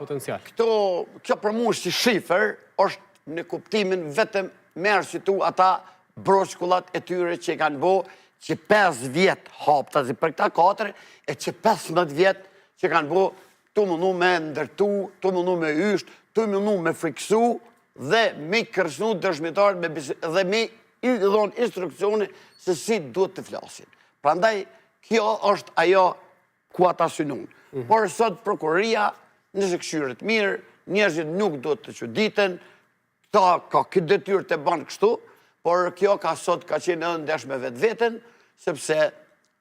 potencial. Kjo për mu si shifër është në kuptimin vetëm me arsyetu ata broshkullat e tyre që kanë bo që 5 vjetë hapta, për këta 4, e që 15 vjetë që kanë bo tu mundu me ndërtu, tu mundu me ysht, tu mundu me friksu dhe me kërsnu dëshmitarët dhe me i dhonë instruksione se si duhet të flasin. Prandaj, kjo është ajo ku ata synun. Por sot prokuroria, nëse këshyret mirë, njerëzit nuk duhet të çuditen, ta ka këtë detyrë të banë kështu, por kjo sot ka qenë ndesh me vetë vetën, sepse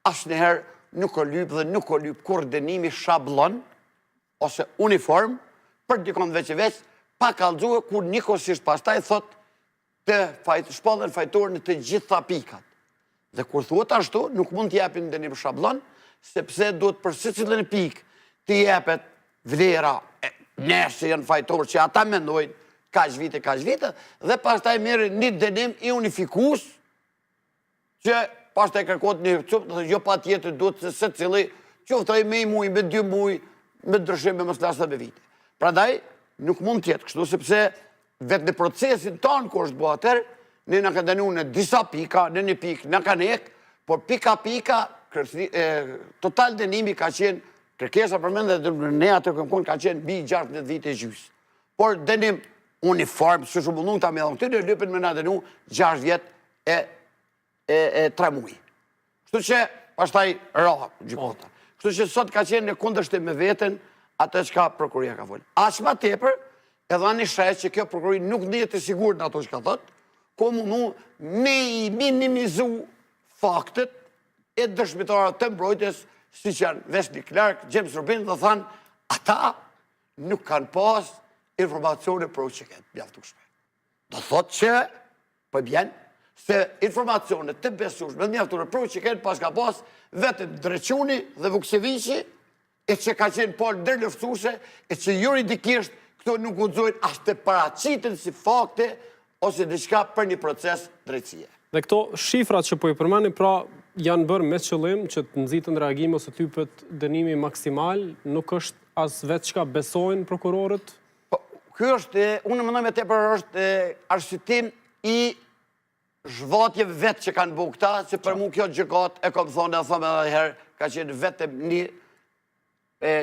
asnjëherë nuk o lyp dhe nuk o lyp kur dënimi shablon, ose uniform, për dikon veç, pa kallëzue, kur njëkohësisht pastaj thot të shpallën fajtorë në të gjitha pikat. Dhe kur thuhet ashtu, nuk mund t'japin dënim shablon, sepse duhet për secilën pikë të jepet vlera, nesë janë fajtorë që ata mendojnë kaq vite, dhe pastaj merë një dënim i unifikus, që pastaj kërkot një cupë, jo pa tjetër duhet se secili, qoftoj me 1 muj, me 2 muj, me ndryshim me mos me vite. Prandaj, nuk mund tjetë kështu, sepse vetë në procesin tonë kur është bo atër, ne në ka dënu në disa pika, në një pikë në ka nekë, por pika, total dënimi ka qenë, kërkesa përmend dhe ne atë këmkon ka qenë bi 16 vite gjysë. Por dënim uniform, së shumë mundun të amedhon, të në lypin me në dënu 6 vjetë e 3 muj. Kështu që, pastaj ra gjykata. Kështu që sot ka qenë në kundërshtim me veten atë që ka prokuroria ka folë. Aq ma tepër, edhe anë një shes që kjo prokurori nuk njët e sigur në ato që ka thot, ko mundu me i minimizu faktet e dëshmitarët të mbrojtjes, si që janë Vesni Clark, James Robin, dhe thanë, ata nuk kanë pas informacione për u që këtë mjaftueshme. Do thot që, për bjen, se informacione të besueshme dhe mjaftueshme për u që këtë pas ka pas vetëm Drequni dhe Vukseviqi, e që ka qenë polë ndërlëftuse, e që juridikisht këto nuk guxojnë as të paraqiten si fakte ose diçka për një proces drejtësie. Dhe këto shifrat që po i përmeni, pra janë bërë me qëllim që të nxitën reagim ose të hypet dënimi maksimal, nuk është as vetë çka besojnë prokurorët? Ky është, unë mendoj me tepër është arsyetim i zhvatjeve vetë që kanë bëu këta, që për mua kjo gjykat e kam thonë edhe herë, ka qenë vetëm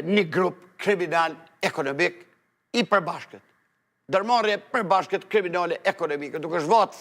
një grup kriminal ekonomik i përbashkët. Ndërmarrje përbashkët kriminale ekonomike, duke zhvatë